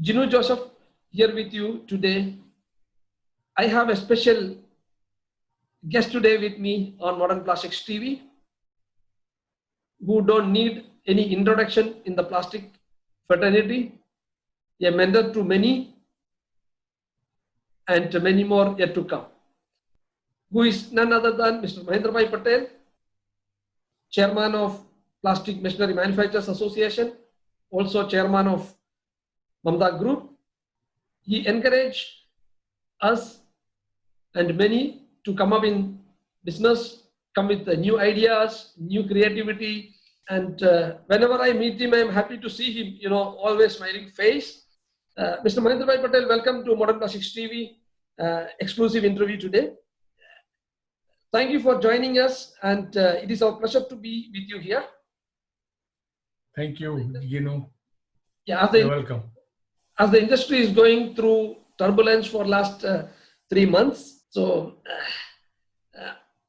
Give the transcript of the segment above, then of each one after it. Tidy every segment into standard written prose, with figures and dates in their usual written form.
Jinu Joseph here with you today. I have a special guest today with me on Modern Plastics TV who don't need any introduction in the plastic fraternity, a mentor to many and many more yet to come, who is none other than Mr. Mahendra Bhai Patel, Chairman of Plastic Machinery Manufacturers Association, also Chairman of Mamta Group. He encouraged us and many to come up in business, come with new ideas, new creativity. And whenever I meet him, I'm happy to see him, always smiling face. Mr. Mahendra Bhai Patel, welcome to Modern Plastics TV, exclusive interview today. Thank you for joining us, and it is our pleasure to be with you here. Thank you, Gino. Yeah, you're welcome. As the industry is going through turbulence for last 3 months, so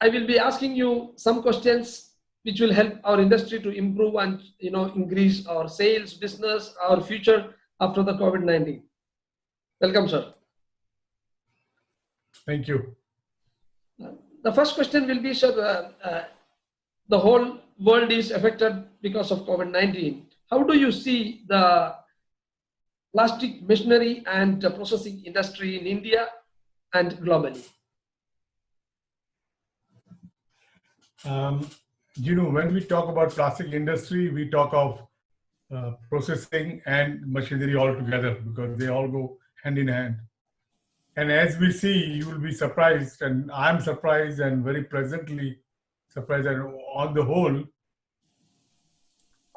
I will be asking you some questions which will help our industry to improve and increase our sales, business, our future after the COVID-19. Welcome, sir. Thank you. The first question will be, sir, the whole world is affected because of COVID-19. How do you see the plastic machinery and processing industry in India and globally? When we talk about plastic industry, we talk of processing and machinery all together because they all go hand in hand. And as we see, you will be surprised, and I'm surprised and very pleasantly surprised that on the whole,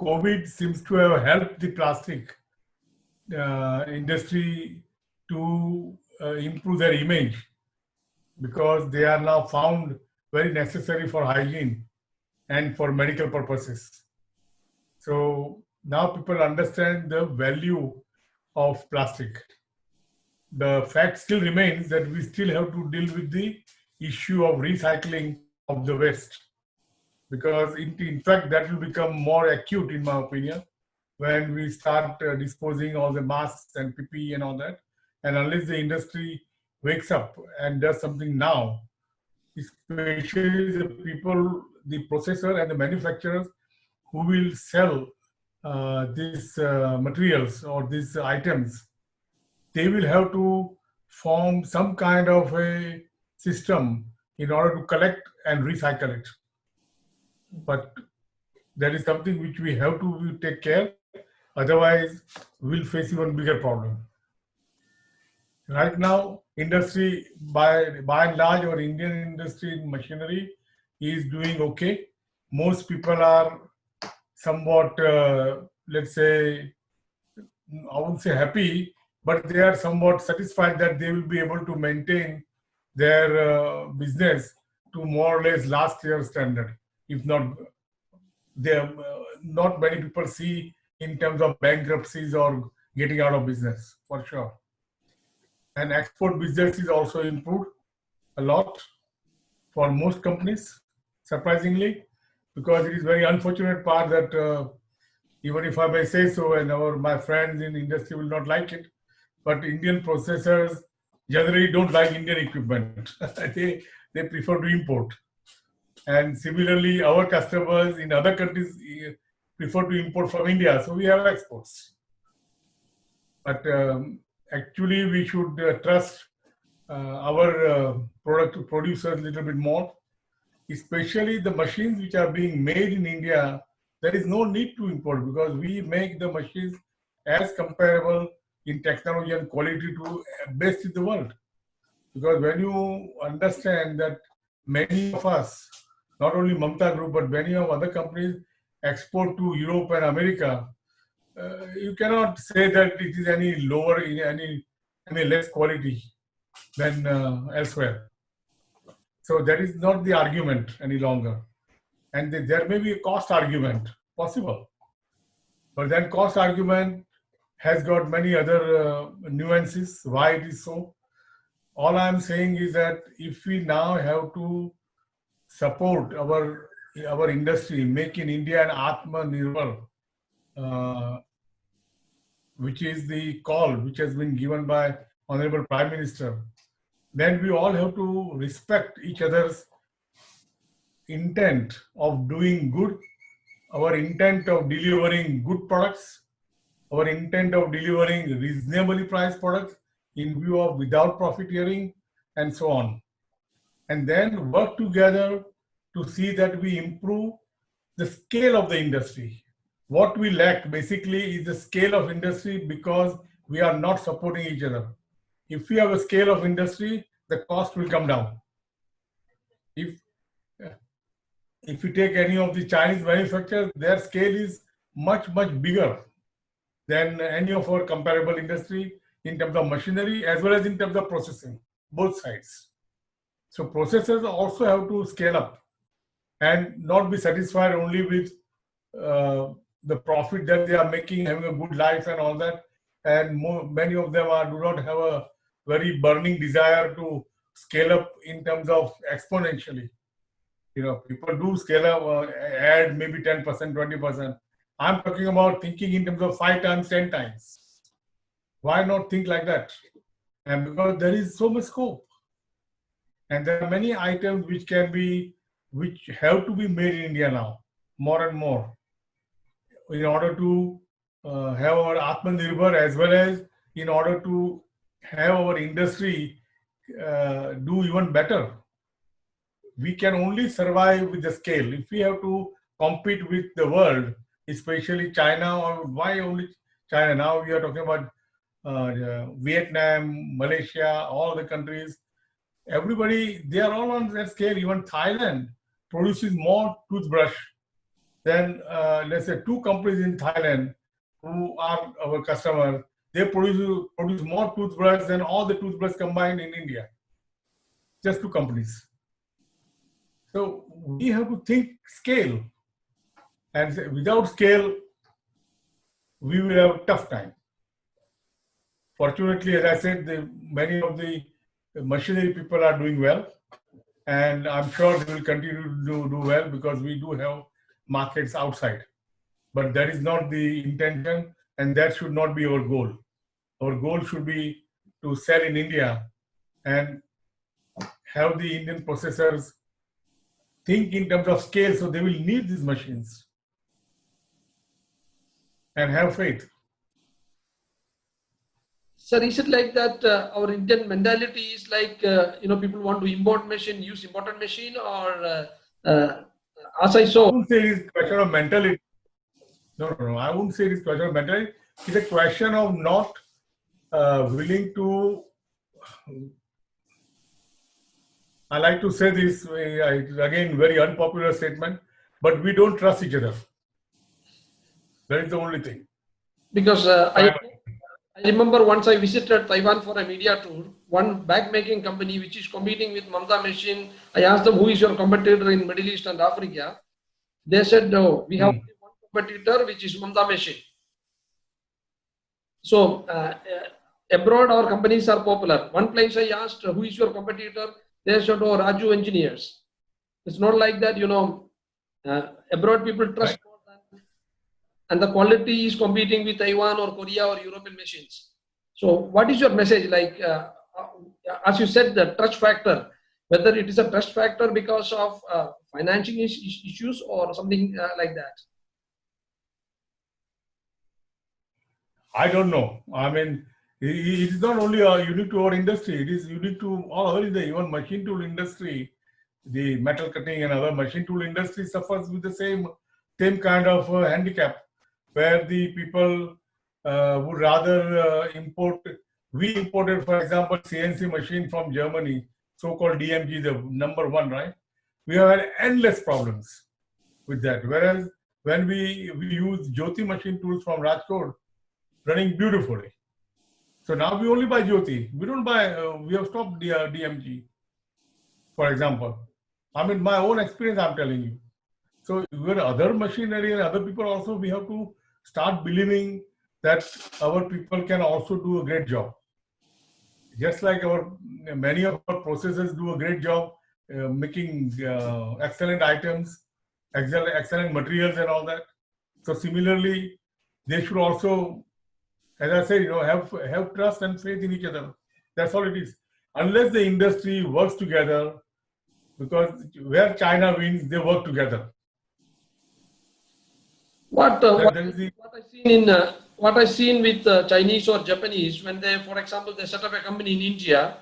COVID seems to have helped the plastic industry to improve their image because they are now found very necessary for hygiene and for medical purposes. So now people understand the value of plastic. The fact still remains that we still have to deal with the issue of recycling of the waste because in fact that will become more acute in my opinion when we start disposing all the masks and PPE and all that. And unless the industry wakes up and does something now, especially the people, the processor and the manufacturers who will sell these materials or these items, they will have to form some kind of a system in order to collect and recycle it. But that is something which we have to take care, otherwise we'll face even bigger problem. Right now, industry by and large, our Indian industry in machinery is doing okay. Most people are somewhat, let's say, I wouldn't say happy, but they are somewhat satisfied that they will be able to maintain their business to more or less last year's standard. If not, not many people see in terms of bankruptcies or getting out of business, for sure. And export business is also improved a lot for most companies, surprisingly, because it is very unfortunate part that even if I may say so, and my friends in industry will not like it, but Indian processors generally don't like Indian equipment. they prefer to import. And similarly, our customers in other countries prefer to import from India, so we have exports. But actually, we should trust our product producers a little bit more, especially the machines which are being made in India. There is no need to import because we make the machines as comparable in technology and quality to best in the world. Because when you understand that many of us, not only Mamta Group, but many of other companies export to Europe and America, you cannot say that it is any lower in any less quality than elsewhere. So that is not the argument any longer. And there may be a cost argument possible, but that cost argument has got many other nuances why it is so. All I am saying is that if we now have to support our industry, make in India and Atmanirbhar, which is the call which has been given by Honorable Prime Minister, then we all have to respect each other's intent of doing good, our intent of delivering good products, our intent of delivering reasonably priced products in view of without profiteering and so on. And then work together to see that we improve the scale of the industry. What we lack basically is the scale of industry because we are not supporting each other. If we have a scale of industry, the cost will come down. If you take any of the Chinese manufacturers, their scale is much, much bigger than any of our comparable industry in terms of machinery as well as in terms of processing, both sides. So processors also have to scale up and not be satisfied only with the profit that they are making, having a good life and all that. And many of them do not have a very burning desire to scale up in terms of exponentially. You know, people do scale up, add maybe 10%, 20%. I'm talking about thinking in terms of 5 times, 10 times. Why not think like that? And because there is so much scope. And there are many items which have to be made in India now, more and more, in order to have our Atmanirbhar as well as in order to have our industry do even better. We can only survive with the scale. If we have to compete with the world, especially China, or why only China? Now we are talking about Vietnam, Malaysia, all the countries. Everybody, they are all on that scale. Even Thailand produces more toothbrush than, let's say, 2 companies in Thailand who are our customer. They produce more toothbrush than all the toothbrush combined in India. Just 2 companies. So we have to think scale. And without scale, we will have a tough time. Fortunately, as I said, many of the machinery people are doing well. And I'm sure they will continue to do well because we do have markets outside. But that is not the intention, and that should not be our goal. Our goal should be to sell in India and have the Indian processors think in terms of scale, so they will need these machines and have faith. Sir, is it like that our Indian mentality is like, people want to import machine, use imported machine, or as I saw? I wouldn't say it is a question of mentality. No. I wouldn't say it is a question of mentality. It's a question of not willing to. I like to say this, again, very unpopular statement, but we don't trust each other. That is the only thing. Because I remember once I visited Taiwan for a media tour, one bag making company which is competing with Mamta Machine, I asked them, who is your competitor in Middle East and Africa? They said, no, we have only one competitor, which is Mamta Machine. So abroad, our companies are popular. One place I asked, who is your competitor? They said, oh, Raju Engineers. It's not like that, abroad people trust more than, and the quality is competing with Taiwan or Korea or European machines. So what is your message? Like, as you said, the trust factor, whether it is a trust factor because of financing issues or something like that? I don't know. I mean, it is not only unique to our industry, it is unique to all other industry, even machine tool industry, the metal cutting and other machine tool industry suffers with the same kind of handicap, where the people would rather import. We imported, for example, CNC machine from Germany, so-called DMG, the #1, right? We have had endless problems with that. Whereas when we use Jyoti machine tools from Rajkot, running beautifully. So now we only buy Jyoti. We don't buy, we have stopped DMG, for example. I mean, my own experience, I'm telling you. So with other machinery and other people also, we have to start believing that our people can also do a great job. Just like many of our processors do a great job making excellent items, excellent materials and all that. So similarly, they should also As I said, have trust and faith in each other. That's all it is. Unless the industry works together, because where China wins, they work together. What That is the what I seen with Chinese or Japanese, when they, for example, they set up a company in India,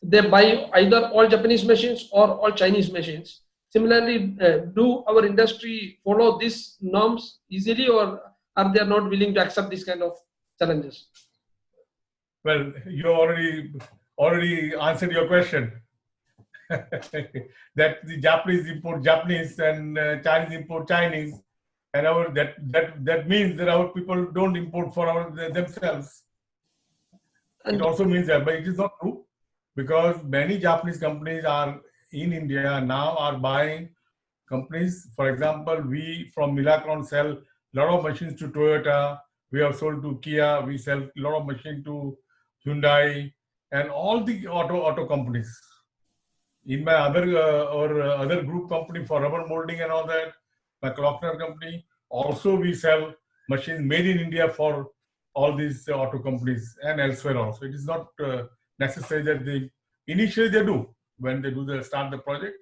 they buy either all Japanese machines or all Chinese machines. Similarly, do our industry follow these norms easily, or are they not willing to accept these kind of challenges? well, you already answered your question. That the Japanese import Japanese and Chinese import Chinese, and that means that our people don't import for themselves. And It also means that, but it is not true, because many Japanese companies are in India now are buying companies. For example, we from Milacron sell a lot of machines to Toyota. We have sold to Kia. We sell a lot of machines to Hyundai and all the auto companies. In my other group company for rubber molding and all that, my Klockner company, also we sell machines made in India for all these auto companies and elsewhere also. It is not necessary that they initially they do when they start the project.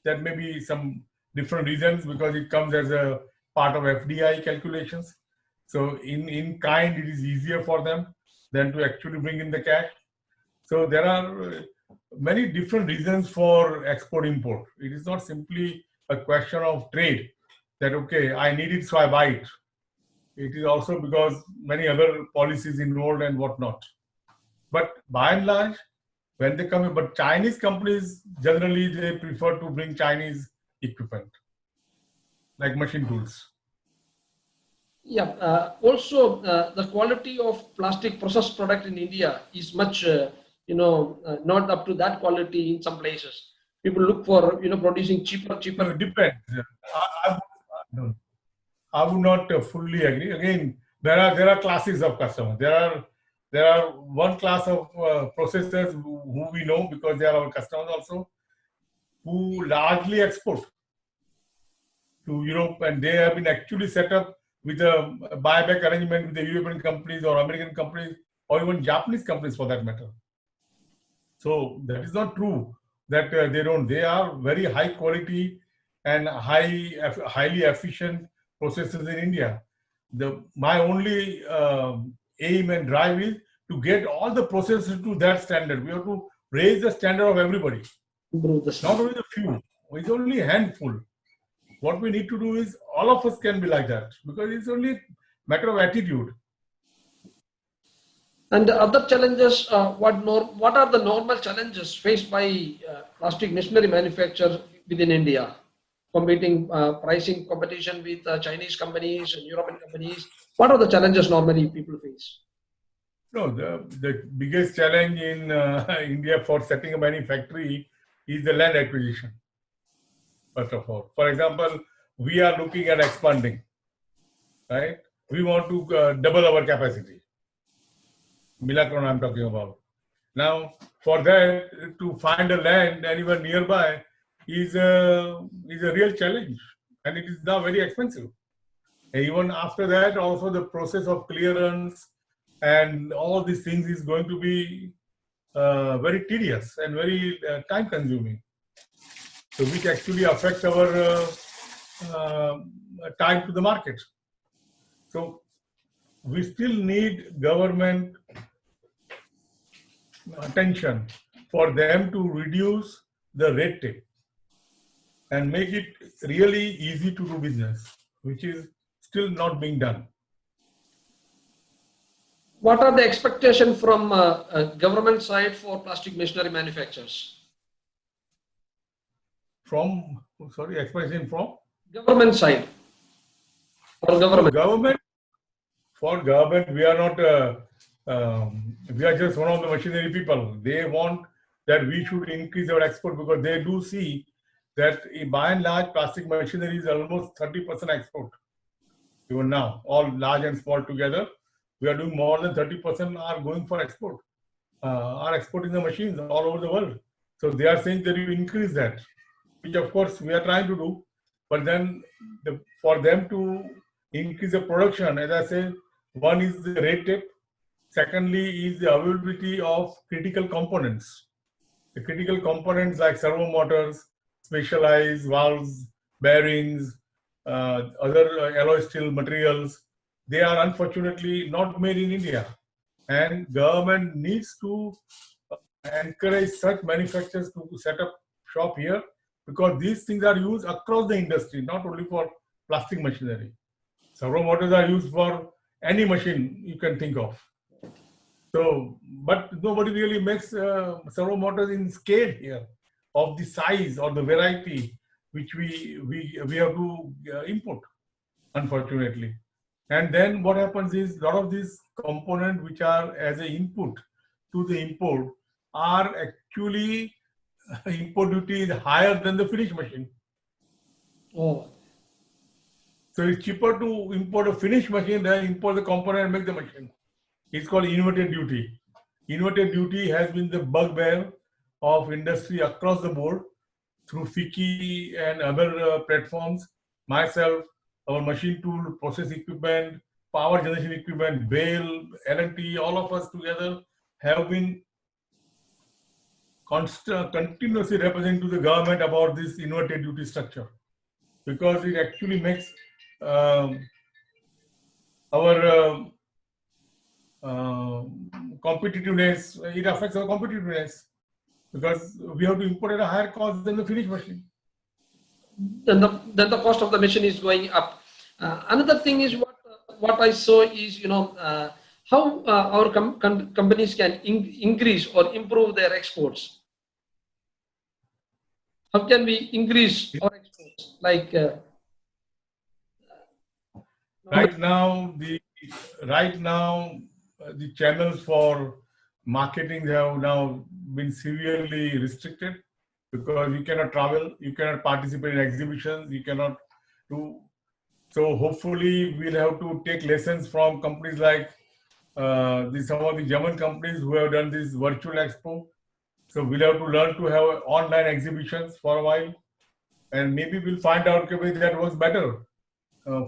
There may be some different reasons, because it comes as a part of FDI calculations. So in kind, it is easier for them than to actually bring in the cash. So there are many different reasons for export import. It is not simply a question of trade, that okay, I need it so I buy it. It is also because many other policies involved and whatnot. But by and large, when they come in, but Chinese companies generally they prefer to bring Chinese equipment, like machine tools. yeah, also the quality of plastic processed product in India is much, not up to that quality in some places. People look for, producing cheaper. No, it depends. No, I would not fully agree. Again, there are classes of customers. There are one class of processors who we know, because they are our customers also, who largely export to Europe, and they have been actually set up with a buyback arrangement with the European companies or American companies or even Japanese companies for that matter. So that is not true that they don't. They are very high quality and highly efficient processes in India. My only aim and drive is to get all the processes to that standard. We have to raise the standard of everybody, Improve the not standard. only the few. It's only a handful. What we need to do is all of us can be like that, because it's only a matter of attitude. And the other challenges, what are the normal challenges faced by plastic machinery manufacturers within India? Competing pricing competition with Chinese companies and European companies. What are the challenges normally people face? No, the biggest challenge in India for setting up any factory is the land acquisition. First of all, for example, we are looking at expanding, right? We want to double our capacity. Milacron I'm talking about. Now, for that, to find a land anywhere nearby is a real challenge, and it is now very expensive. And even after that, also the process of clearance and all these things is going to be very tedious and very time consuming. So which actually affects our time to the market. So we still need government attention for them to reduce the red tape and make it really easy to do business, which is still not being done. What are the expectations from government side for plastic machinery manufacturers? From, sorry, explanation from? Government side. For government. For government, we are not, we are just one of the machinery people. They want that we should increase our export, because they do see that by and large plastic machinery is almost 30% export. Even now, all large and small together, we are doing more than 30% are going for export, are exporting the machines all over the world. So they are saying that you increase that, which of course we are trying to do. But then for them to increase the production, as I say, one is the red tape, Secondly is the availability of critical components. The critical components like servo motors, specialized valves, bearings, other alloy steel materials, they are unfortunately not made in India. And government needs to encourage such manufacturers to set up shop here, because these things are used across the industry, not only for plastic machinery. Servo motors are used for any machine you can think of. So, but nobody really makes servo motors in scale here of the size or the variety which we have to import, unfortunately. And then what happens is a lot of these components which are as an input to the import are actually import duty is higher than the finished machine. Oh, So it's cheaper to import a finished machine than import the component and make the machine. It's called inverted duty. Inverted duty has been the bugbear of industry across the board through FICCI and other platforms. Myself, our machine tool, process equipment, power generation equipment, BAIL, L&T, all of us together have been continuously representing to the government about this inverted duty structure, because it actually makes our competitiveness, it affects our competitiveness, because we have to import at a higher cost than the finished machine. then the cost of the machine is going up. Another thing is what I saw is how our companies can increase or improve their exports. How can we increase our exports? Like Right now, the channels for marketing have now been severely restricted, because you cannot travel, you cannot participate in exhibitions, you cannot do. So hopefully we'll have to take lessons from companies like some of the German companies who have done this virtual expo. So we'll have to learn to have online exhibitions for a while, and maybe we'll find out that works better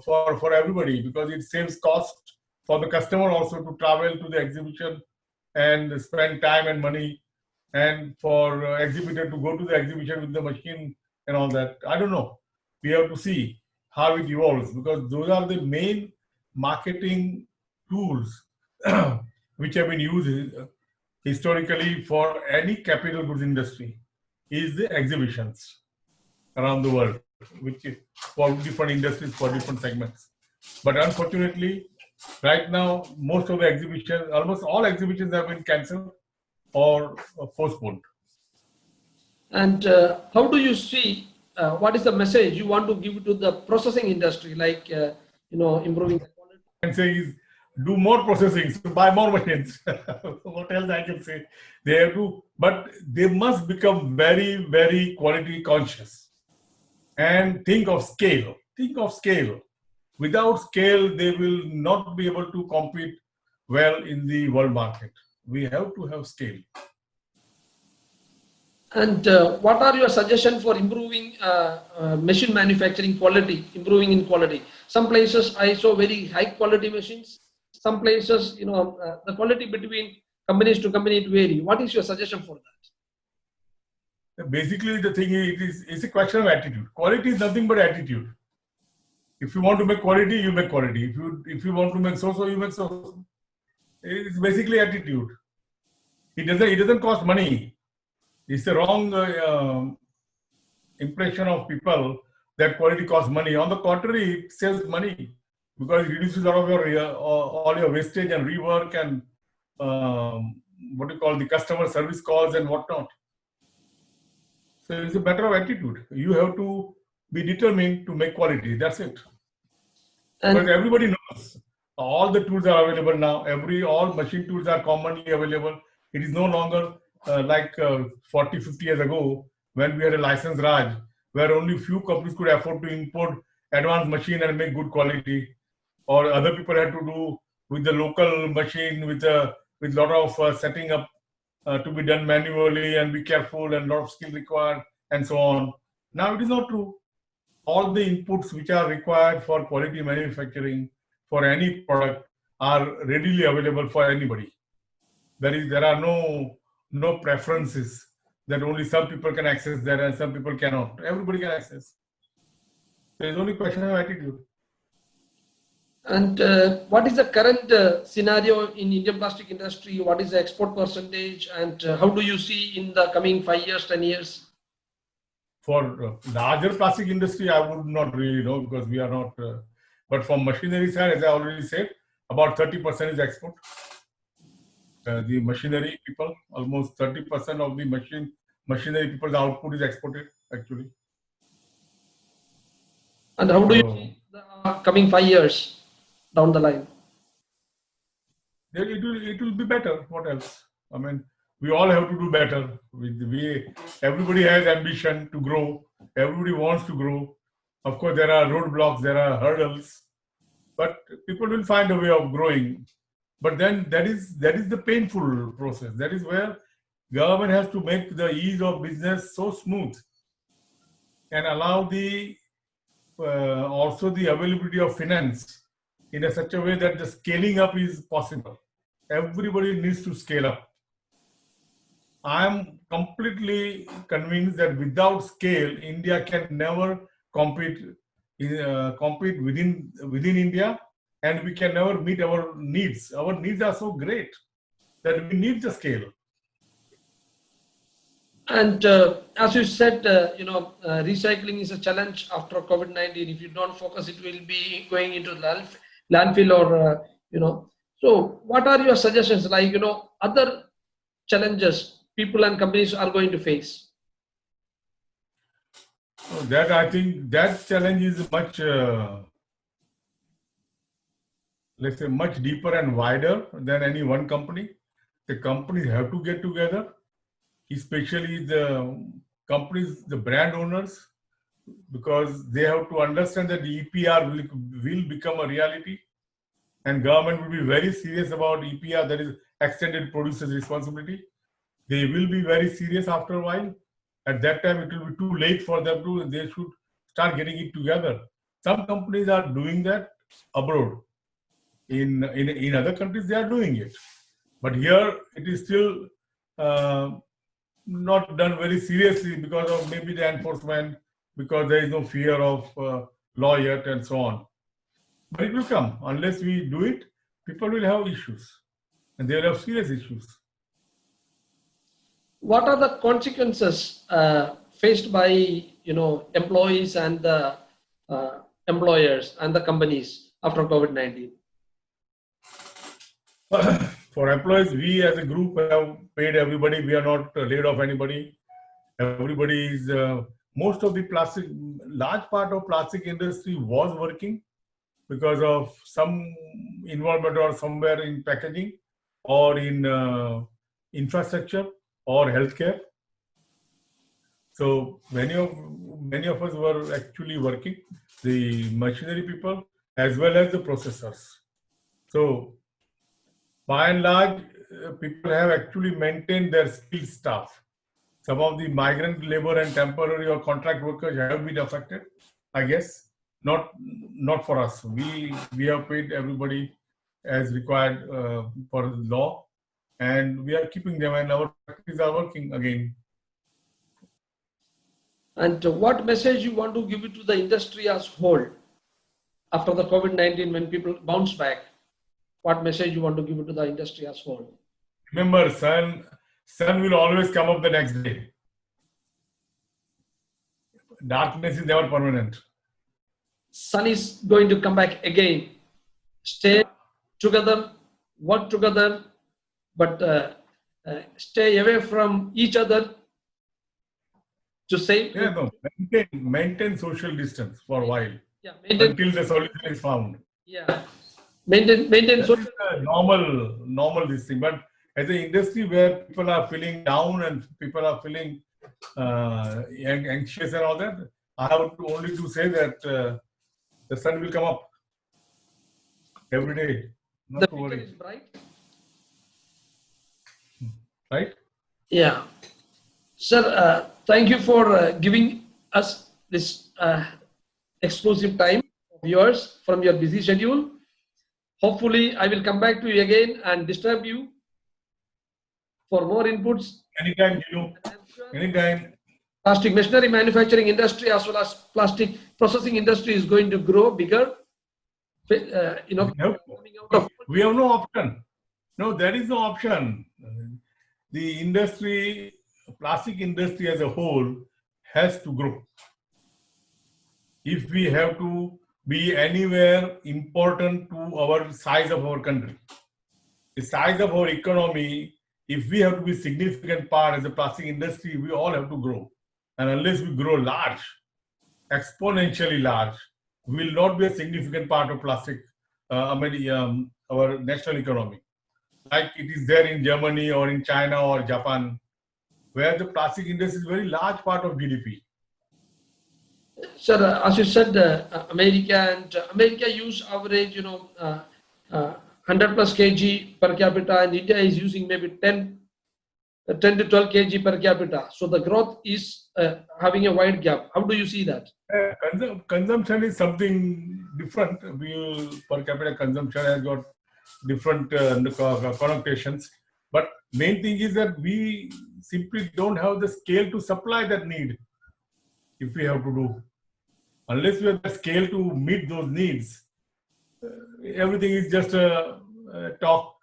for everybody, because it saves cost for the customer also to travel to the exhibition and spend time and money, and for exhibitor to go to the exhibition with the machine and all that. I don't know. We have to see how it evolves, because those are the main marketing tools which have been used historically for any capital goods industry, is the exhibitions around the world, which is for different industries, for different segments. But unfortunately, right now, most of the exhibitions, almost all exhibitions have been cancelled or postponed. And how do you see, what is the message you want to give to the processing industry, like, improving the quality? I can say is do more processing, so buy more machines. What else I can say? They have to, but they must become very, very quality conscious and think of scale. Think of scale. Without scale, they will not be able to compete well in the world market. We have to have scale. And what are your suggestions for improving machine manufacturing quality, improving in quality? Some places I saw very high quality machines. Some places, the quality between companies to company it vary. What is your suggestion for that? Basically, the thing is, it's a question of attitude. Quality is nothing but attitude. If you want to make quality, you make quality. If you want to make so-so, you make so-so. It's basically attitude. It doesn't cost money. It's the wrong impression of people that quality costs money. On the contrary, it saves money, because it reduces a lot of your all your wastage and rework and what you call the customer service calls and whatnot. So it's a matter of attitude. You have to be determined to make quality. That's it. And Because everybody knows all the tools are available now. All machine tools are commonly available. It is no longer like 40, 50 years ago when we had a license Raj, where only few companies could afford to import advanced machine and make good quality, or other people had to do with the local machine with lot of setting up to be done manually and be careful and lot of skill required and so on. Now it is not true. All the inputs which are required for quality manufacturing for any product are readily available for anybody. There are no preferences that only some people can access that and some people cannot. Everybody can access. There is only question of attitude. And what is the current scenario in Indian plastic industry? What is the export percentage, and how do you see in the coming 5 years, 10 years? For larger plastic industry, I would not really know because we are not. But from machinery side, as I already said, about 30% is export. The machinery people, almost 30% of the machinery people's output is exported actually. And how do you So, see the coming 5 years down the line? then it will be better. What else? I mean, we all have to do better. Everybody has ambition to grow. Everybody wants to grow. Of course, there are roadblocks, there are hurdles, but people will find a way of growing. But then that is the painful process. That is where government has to make the ease of business so smooth and allow the also the availability of finance in such a way that the scaling up is possible. Everybody needs to scale up. I am completely convinced that without scale, India can never compete within India, and we can never meet our needs. Our needs are so great that we need the scale. And as you said, recycling is a challenge after COVID-19. If you don't focus, it will be going into landfill or, So what are your suggestions? Like, other challenges people and companies are going to face? That I think that challenge is much, let's say, much deeper and wider than any one company. The companies have to get together, especially the companies, the brand owners, because they have to understand that the EPR will become a reality, and government will be very serious about EPR, that is extended producer's responsibility. They will be very serious after a while. At that time, it will be too late for them to, they should start getting it together. Some companies are doing that abroad. In other countries, they are doing it. But here, it is still not done very seriously because of maybe the enforcement, because there is no fear of law yet and so on. But it will come. Unless we do it, people will have issues. And they will have serious issues. What are the consequences faced by employees and the employers and the companies after COVID-19? For employees, we as a group have paid everybody. We are not laid off anybody. Everybody is, most of the large part of plastic industry was working because of some involvement or somewhere in packaging or in infrastructure or healthcare. So many of us were actually working, the machinery people as well as the processors. So by and large, people have actually maintained their skilled staff. Some of the migrant labor and temporary or contract workers have been affected, I guess. Not for us. We have paid everybody as required for the law, and we are keeping them, and our factories are working again. And what message you want to give it to the industry as whole after the COVID-19 when people bounce back? What message you want to give it to the industry as whole? Remember, sun will always come up the next day. Darkness is never permanent. Sun is going to come back again. Stay together, work together, but stay away from each other to save. Yeah, no, maintain social distance for a while. Yeah, until the solution is found. Yeah, maintain social. Normal this thing, but as an industry where people are feeling down and people are feeling anxious and all that, I have only to say that the sun will come up every day. Not The to future worry. is bright. Right? Yeah. Sir, thank you for giving us this exclusive time of yours from your busy schedule. Hopefully, I will come back to you again and disturb you for more inputs. Anytime, Gino. I'm sure Anytime. plastic machinery manufacturing industry as well as plastic processing industry is going to grow bigger. No, Coming out of we have no option. No, there is no option. The industry, plastic industry as a whole, has to grow. If we have to be anywhere important to our size of our country, the size of our economy, if we have to be significant part as the plastic industry, we all have to grow. And unless we grow large, exponentially large, we will not be a significant part of plastic, our national economy. Like it is there in Germany or in China or Japan, where the plastic industry is a very large part of GDP. Sir, as you said, America use average, 100 plus kg per capita, and India is using maybe 10 to 12 kg per capita. So the growth is having a wide gap. How do you see that? Consumption is something different. Per capita consumption has got different connotations. But main thing is that we simply don't have the scale to supply that need. If we have to do, unless we have the scale to meet those needs, everything is just a talk.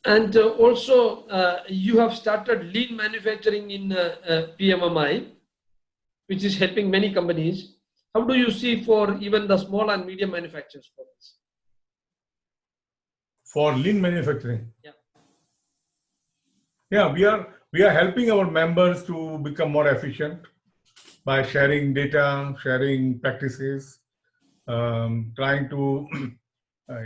And also, you have started lean manufacturing in PMMI, which is helping many companies. How do you see for even the small and medium manufacturers for this? For lean manufacturing. Yeah. Yeah, we are helping our members to become more efficient by sharing data, sharing practices, trying to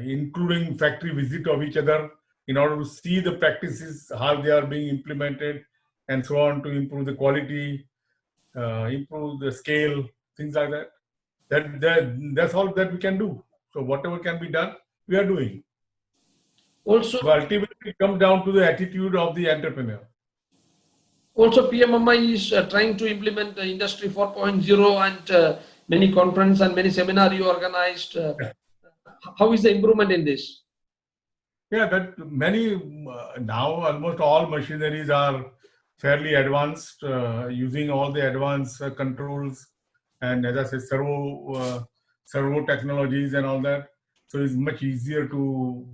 including factory visit of each other in order to see the practices, how they are being implemented, and so on, to improve the quality, improve the scale, things like that. That's all that we can do. So whatever can be done, we are doing. Also, So ultimately, it comes down to the attitude of the entrepreneur. Also, PMMI is trying to implement the Industry 4.0 and many conference and many seminar you organized. How is the improvement in this? Yeah, that many now almost all machineries are fairly advanced, using all the advanced controls and, as I say, servo technologies and all that. So it's much easier to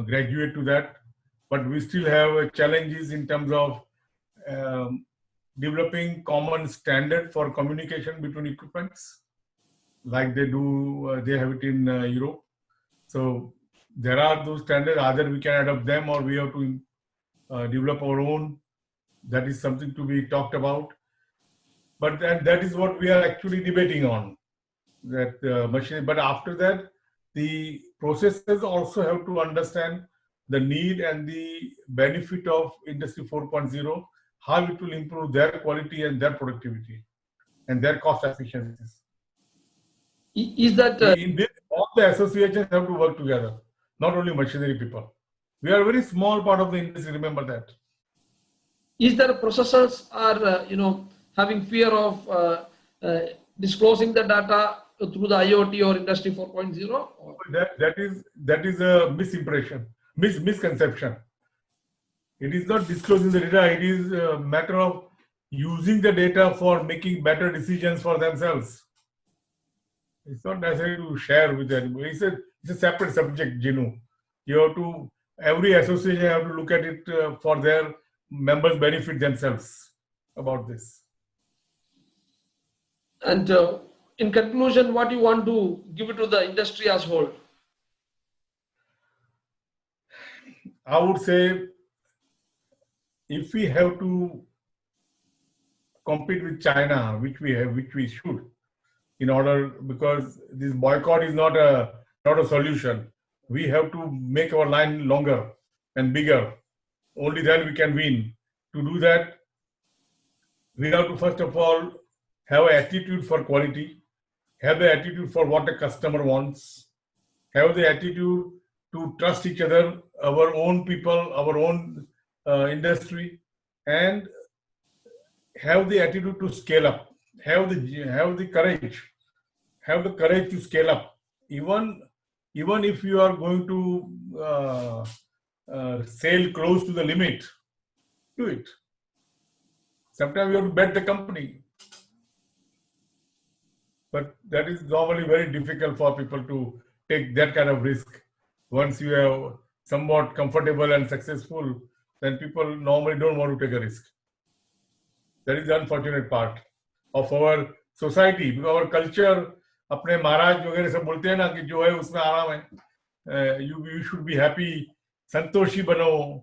graduate to that. But we still have challenges in terms of developing common standard for communication between equipments, like they do. They have it in Europe. So there are those standards. Either we can adopt them, or we have to develop our own. That is something to be talked about. But that is what we are actually debating on. That machine. But after that, the processors also have to understand the need and the benefit of Industry 4.0, how it will improve their quality and their productivity and their cost efficiencies. Is that In this, all the associations have to work together, not only machinery people. We are a very small part of the industry, remember that. Is there processors are having fear of disclosing the data through the IoT or Industry 4.0? That is a misconception. It is not disclosing the data. It is a matter of using the data for making better decisions for themselves. It's not necessary to share with anybody. It's a separate subject, Ginu. You have to, every association have to look at it for their members' benefit themselves about this. And in conclusion, what you want to give it to the industry as whole? I would say, if we have to compete with China, which we should, in order, because this boycott is not a solution. We have to make our line longer and bigger. Only then we can win. To do that, we have to first of all have an attitude for quality, have the attitude for what the customer wants, have the attitude to trust each other, our own people, our own industry, and have the attitude to scale up, have the courage, have the courage to scale up. Even if you are going to sail close to the limit, do it. Sometimes you have to bet the company. But that is normally very difficult for people to take that kind of risk. Once you are somewhat comfortable and successful, then people normally don't want to take a risk. That is the unfortunate part of our society, because our culture, अपने महाराज वगैरह सब बोलते हैं ना कि जो है उसमें आराम है, you should be happy, Santoshi बनो,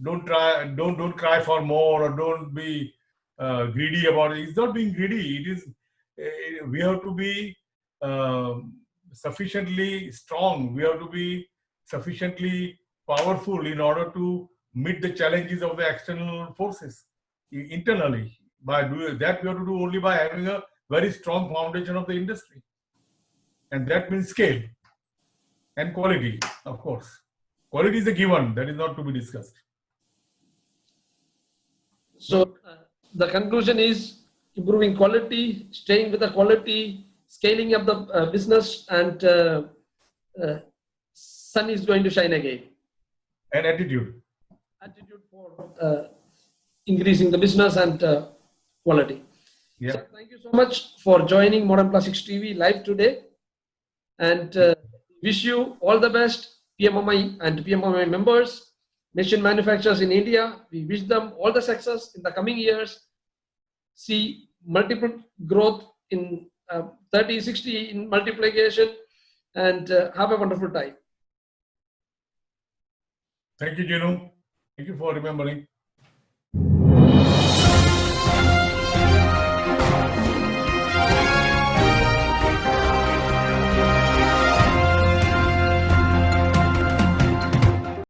don't cry for more, or don't be greedy about it. It's not being greedy. It is we have to be sufficiently strong. We have to be sufficiently powerful in order to meet the challenges of the external forces internally. By doing that, we have to do only by having a very strong foundation of the industry, and that means scale and quality. Of course, quality is a given, that is not to be discussed. So the conclusion is improving quality, staying with the quality, scaling up the business, and sun is going to shine again. And attitude. Attitude for increasing the business and quality. Yeah. So thank you so much for joining Modern Plastics TV live today, and wish you all the best, PMMI and PMMI members, machine manufacturers in India. We wish them all the success in the coming years. See multiple growth in 30, 60 in multiplication, and have a wonderful time. Thank you, Jinu. Thank you for remembering.